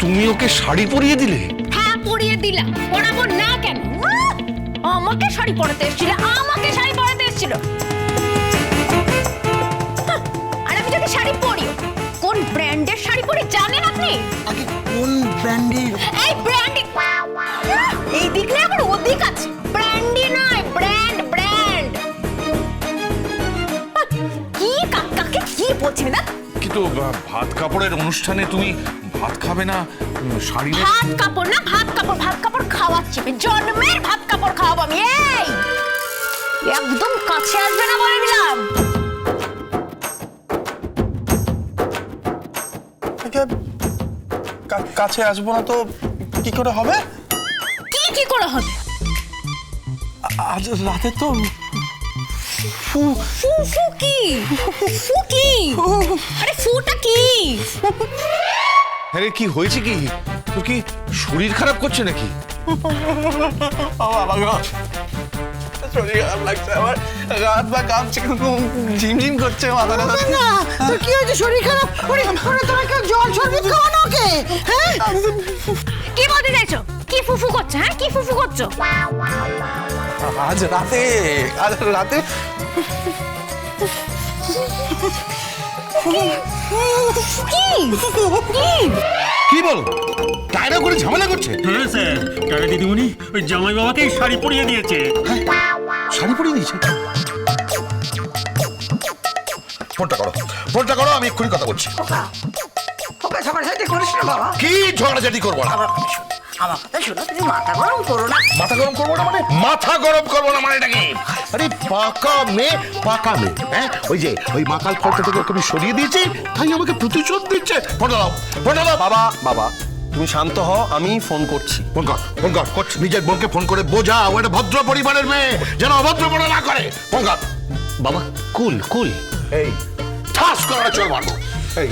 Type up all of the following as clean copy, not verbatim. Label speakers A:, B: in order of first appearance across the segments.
A: তুমি ওকে শাড়ি পরিয়ে দিলে?
B: হ্যাঁ পরিয়ে দিলাম, পরাবো না কেন? আমাকে শাড়ি পরাতে এসেছিল, আমাকে শাড়ি পরাতে এসেছিল। আর আমি যদি শাড়ি পরি, কোন ব্র্যান্ডের শাড়ি পরি জানেন আপনি?
C: আগে কোন ব্র্যান্ডের?
B: এই ব্র্যান্ডি, এই দিক না আবার ওদিক আছে। ব্র্যান্ডি নয়, ব্র্যান্ড ব্র্যান্ড। কি কাকাকে কি বলছেন না?
A: কিন্তু ভাত কাপড়ের অনুষ্ঠানে তুমি ভাত খাবে না, শাড়ি
B: ভাত কাপড় না, ভাত কাপড়, ভাত কাপড় খাওয়াচ্ছি, জন্মের ভাত কাপড় খাওয়াবো আমি। এই একদম কাছে আসবে না বলে দিলাম।
C: কাছে আসবো না তো কি করে হবে?
B: কি করে হবে?
C: আজ রাতে তো
B: ফু ফু কি? ফু কি? আরে ফুটা কি?
A: আরে কি হয়েছে কি? তোর কি শরীর খারাপ করছে নাকি?
C: শরীর খারাপ লাগছে আমার, রাত বা কাঁপছে, ঝিমঝিম করছে মাথাটা।
D: না তোর কি হয়েছে? শরীর খারাপ? ওরে তোমার কেউ জল শরবত খাওয়ানো ওকে? হ্যাঁ
B: কি বলতে চাইছো? কি ফুফু করছো? হ্যাঁ কি ফুফু করছো?
C: আজ রাতে
A: কি বলো? টায়রা করে ঝামেলা করছে?
E: হ্যাঁ স্যার, টাকা দিদিমণি ওই জামাই বাবাকে শাড়ি পরিয়ে দিয়েছে।
A: শাড়ি পরিয়ে দিয়েছে? ফোনটা করো, আমি এক্ষুনি কথা বলছি।
D: ওকে ঝগড়াঝাটি করিস না বাবা।
A: কি ঝগড়াঝাটি করবো না?
D: আমার কথা শোনো, তুমি মাথা গরম করো না।
A: মাথা গরম করবো না মানে? মাথা গরম করবো না মানে এটাকে? আরে পাকা মেয়ে, হ্যাঁ ওই মাকাল ফলটা থেকে ওকে আমি সরিয়ে দিয়েছি, তাই আমাকে প্রতিশোধ দিচ্ছে। ফোনটা দাও।
C: বাবা তুমি শান্ত হও, আমি ফোন করছি।
A: ফোন কর করছি। নিজের বোনকে ফোন করে বোঝা ও একটা ভদ্র পরিবারের মেয়ে, যেন অভদ্রপনা না করে। ফোন কর।
C: বাবা কুল এই
A: ঠাস করে চল মারবো।
C: এই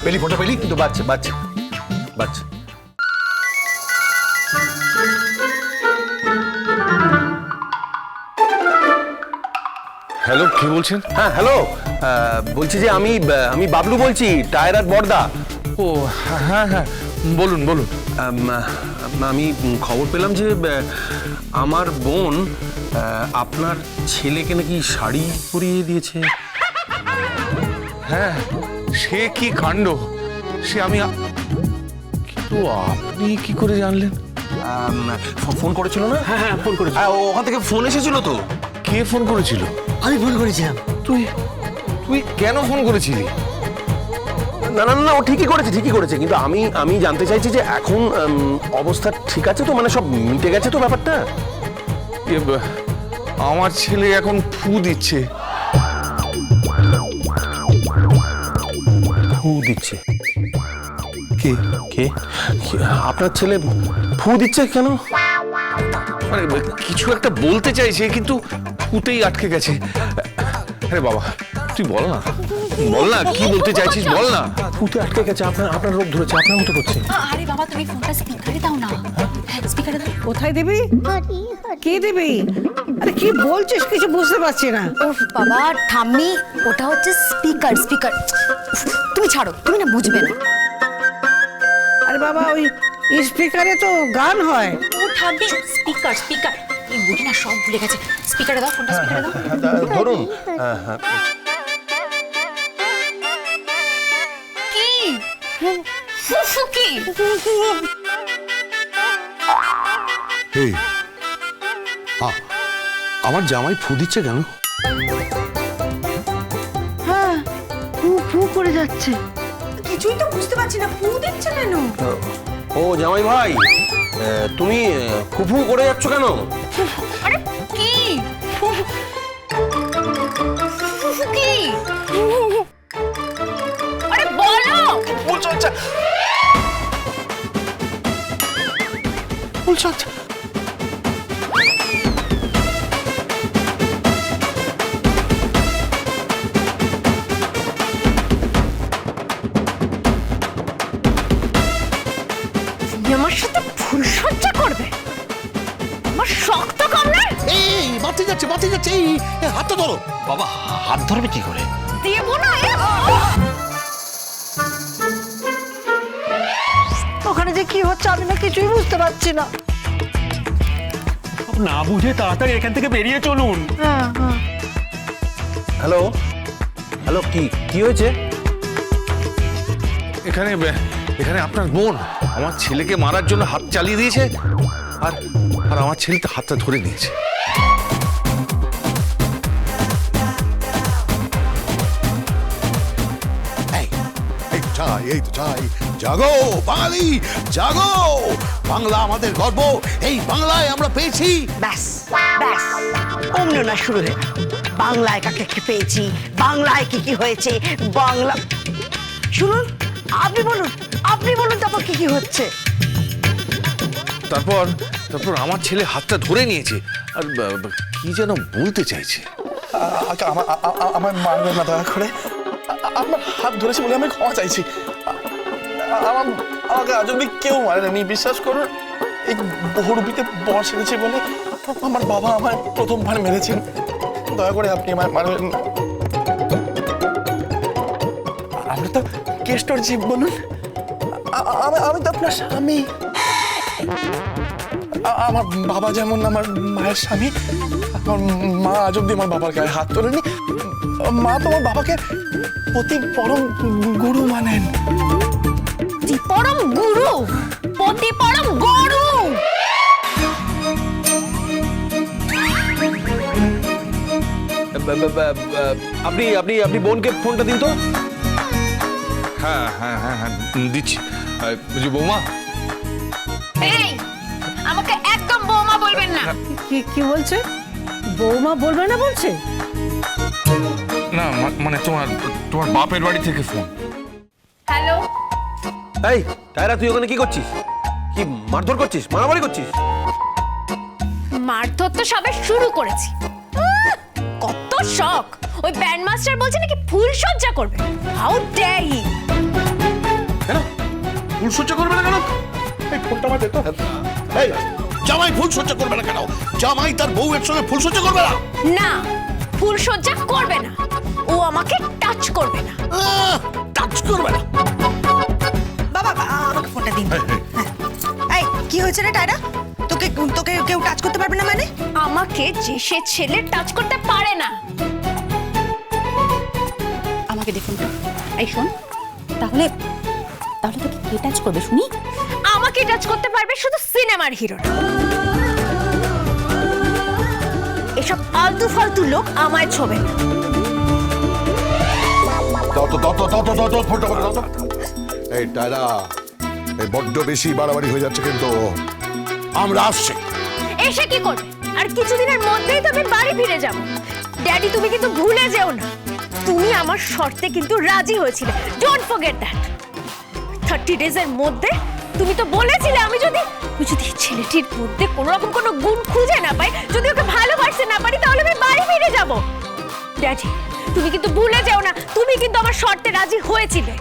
C: পেলি ফোনটা পেলি? কিন্তু বাচ্চা
A: হ্যালো, কি বলছেন?
C: হ্যাঁ হ্যালো, বলছি যে আমি বাবলু বলছি, টায়রার বড়দা।
A: ও হ্যাঁ, বলুন।
C: আমি খবর পেলাম যে আমার বোন আপনার ছেলেকে নাকি শাড়ি পরিয়ে দিয়েছে।
A: হ্যাঁ, সে কি কাণ্ড! সে আমি কিন্তু আপনি কি করে জানলেন?
C: ফোন করেছিল না? হ্যাঁ ফোন করেছিল। ওখান থেকে ফোন এসেছিল তো।
A: কে ফোন করেছিল?
D: আমি ফোন করেছিলাম।
A: তুই কেন ফোন করেছিলি?
C: না ও ঠিকই করেছে, কিন্তু আমি জানতে চাইছি যে এখন অবস্থা ঠিক আছে তো, মানে সব মিটে গেছে তো ব্যাপারটা?
A: আমার ছেলে এখন ফু দিচ্ছে।
C: ফু দিচ্ছে? কে আপনার ছেলে ফু দিচ্ছে কেন?
A: মানে কিছু একটা বলতে চাইছে, কিন্তু ফুতেই আটকে গেছে। আরে বাবা, তুই বল না কি বলতে চাইছিস, বল না।
C: ফুতে আটকে গেছে, আপনার রোগ ধরেছে, আপনার মতো করছে।
B: আরে বাবা তুমি ফোনটা স্পিকারে দাও না। স্পিকারে দাও।
D: কোথায় দিবি? কি দিবি? আরে কি বলছিস কিছু বুঝতে পারছি না।
B: ওহ বাবা ঠাম্মি, ওটা হচ্ছে স্পিকার। তুমি ছাড়ো, তুমি না বুঝবে না।
D: আরে বাবা ওই স্পিকারে তো গান হয়।
B: ও ঠাম্মি, স্পিকার। এই বুড়ি না সব ভুলে গেছে। স্পিকারে দাও, ফোনটা স্পিকারে দাও।
C: ধরুন।
B: কি ফুফু কি?
A: এই আমার জামাই ফু দিচ্ছে কেন?
D: হ্যাঁ ফু করে যাচ্ছে।
B: কিছুই তো বুঝতে পারছি না, ফু দিচ্ছে কেন?
C: ও জামাই ভাই, তুমি ফুফু করে যাচ্ছ কেন?
B: আরে কি ফুফু কি? আরে বলো।
C: বলছো আচ্ছা।
B: আমার সাথে ফুলসজ্জা করবে? আমার শক্ত কামড়ে
A: এই বাতি যাচ্ছে, এই হাতটা ধরো।
C: বাবা হাত ধরবে কি করে?
B: দেবো না।
D: ওখানে যে কি হচ্ছে আমি না কিছুই বুঝতে পারছি না।
E: না বুঝে তাড়াতাড়ি এখান থেকে বেরিয়ে চলুন।
D: হ্যাঁ হ্যাঁ।
C: হ্যালো হ্যালো, কি হয়েছে?
A: এখানে এখানে আপনার বোন আমার ছেলেকে মারার জন্য হাত চালিয়ে দিয়েছে, আর আর আমার ছেলে তো হাতটা ধরে নিয়েছে। এই তো চাই, জাগো বাঙালি জাগো, বাংলা আমাদের গর্ব, এই বাংলায় আমরা পেয়েছি।
D: ব্যাস ব্যাস, অমনি না শুরু হয়ে গেল। বাংলায় কাকে কি পেয়েছি, বাংলায় কি কি হয়েছে, বাংলা। শুনুন, আপনি বলুন তারপর কি কি হচ্ছে।
A: তারপর তারপর আমার ছেলে হাতটা ধরে নিয়েছে, আর কি যেন বলতে চাইছে।
F: আমার মারবেন না দয়া করে, আপনার হাত ধরেছি বলে আমি ক্ষমা চাইছি। আমাকে আজ অব্দি কেউ মারেনি, বিশ্বাস করুন। এই বহুরূপীতে বর সেরেছি বলে আমার বাবা আমায় প্রথমবার মেরেছেন। দয়া করে আপনি আমায় মারবেন না। আমরা তো কেষ্টর জীব, বলুন। আমি তো আপনার স্বামী। আমার বাবা যেমন আমার মায়ের স্বামী, আমার মা আজ অব্দি আমার বাবার গায়ে হাত তোলেনি। মা তো আমার বাবাকে অতি পরম গুরু মানেন।
B: পরম গুরু, পতি পরম গরু।
C: আপনি আপনি আপনি বোনকে ফোনটা দিন তো।
A: হ্যাঁ হ্যাঁ হ্যাঁ হ্যাঁ দিচ্ছি। বৌমা,
B: এই, আমাকে একদম বৌমা বলবেন না।
D: কি কি বলছে? বৌমা বলবে না বলছে?
A: না মানে তোমার তোমার বাপের বাড়ি থেকে ফোন।
B: হ্যালো,
C: এই টায়রা, তুই ওখানে কি করছিস? কি মারধর করছিস, মারামারি করছিস?
B: মারধর তো সবে শুরু করেছি। কত শখ! ওই ব্যান্ড মাস্টার বলছে নাকি ফুল সজ্জা করবে। How dare he!
A: কেন ফুল সজ্জা করবে না কেন? এই ফোনটা আমার দে তো। এই জামাই ফুল সজ্জা করবে না কেন? জামাই তার বউয়ের সঙ্গে ফুল সজ্জা করবে না?
B: না, ফুল সজ্জা করবে না। ও আমাকে টাচ করবে না।
A: টাচ করবে না?
D: বাবা আমাকে ফোনটা দিন। এই কি হয়েছে রে টায়রা? তোকে তোকে কেউ টাচ করতে পারবে না মানে?
B: আমাকে যে সে ছেলে টাচ করতে পারে না।
G: আমাকে দেখুন। এই শোন, তাহলে তাহলে তোকে কে টাচ করবে শুনি?
B: আমাকে টাচ করতে পারবে শুধু সিনেমার হিরোরা। এসব আলতু ফালতু লোক আমায় ছোবে না।
H: এই টায়রা, এই বড্ড বেশি বাড়াবাড়ি হয়ে যাচ্ছে কিন্তু। আমরা আসছি।
B: এসে কি করবে? আর কিছুদিনের মধ্যেই তো আমি বাড়ি ফিরে যাব। ড্যাডি, তুমি কিন্তু ভুলে যেও না, তুমি আমার শর্তে কিন্তু রাজি হয়েছিলে। Don't forget that. 30 ডেজের মধ্যে তুমি তো বলেছিলে আমি যদি ছেলেটির মধ্যে কোনো রকম কোনো গুণ খুঁজে না পাই, যদি ওকে ভালোবাসতে না পারি, তাহলে আমি বাড়ি ফিরে যাব। ড্যাডি, তুমি কিন্তু ভুলে যেও না, তুমি কিন্তু আমার শর্তে রাজি হয়েছিলে।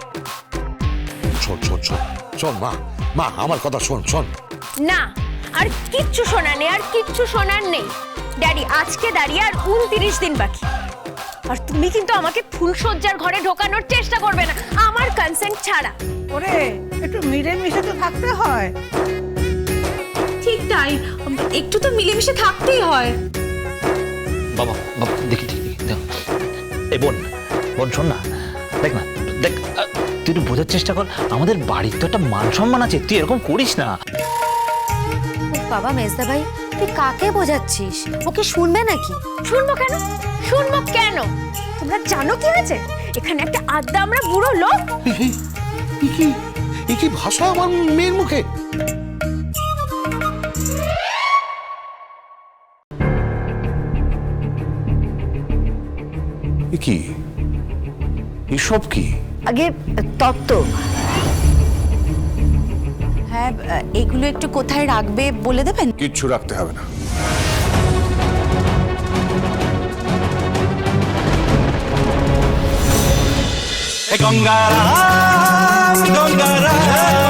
H: শোন শোন শোন শোন মা, মা আমার কথা শোন শোন।
B: না, আর কিচ্ছু শোনার নেই, আর কিচ্ছু শোনার নেই। ড্যাডি, আজকে দাঁড়িয়ে আর 29 দিন বাকি। আর তুমি কিন্তু আমাকে ফুলসজ্জার ঘরে ঢোকানোর চেষ্টা করবে না আমার কনসেন্ট ছাড়া।
D: ওরে, একটু মিলেমিশে তো থাকতে হয়।
G: ঠিক তাই, একটু তো মিলেমিশে থাকতেই হয়।
I: বাবা বাবা দেখি এই বোন বোন শোন না, দেখ না, দেখ তুই একটু বোঝার চেষ্টা কর। আমাদের বাড়ির তো একটা মান সম্মান আছে, তুই এরকম করিস না।
B: বাবা মেজদা ভাই, তুই কাকে বোঝাচ্ছিস? ওকে শুনবে নাকি? শুনবো কেন? শুনবো কেন? তোমরা জানো কি হয়েছে? এখানে একটা আড্ডা আমরা বুড়ো লোক।
A: কি ভাষা আমার মেয়ের মুখে! কি এসব কি?
D: আগে তত্ত্ব।
G: হ্যাঁ, এগুলো একটু কোথায় রাখবে বলে দেবেন?
H: কিচ্ছু রাখতে হবে না।
E: গঙ্গারাম গঙ্গারাম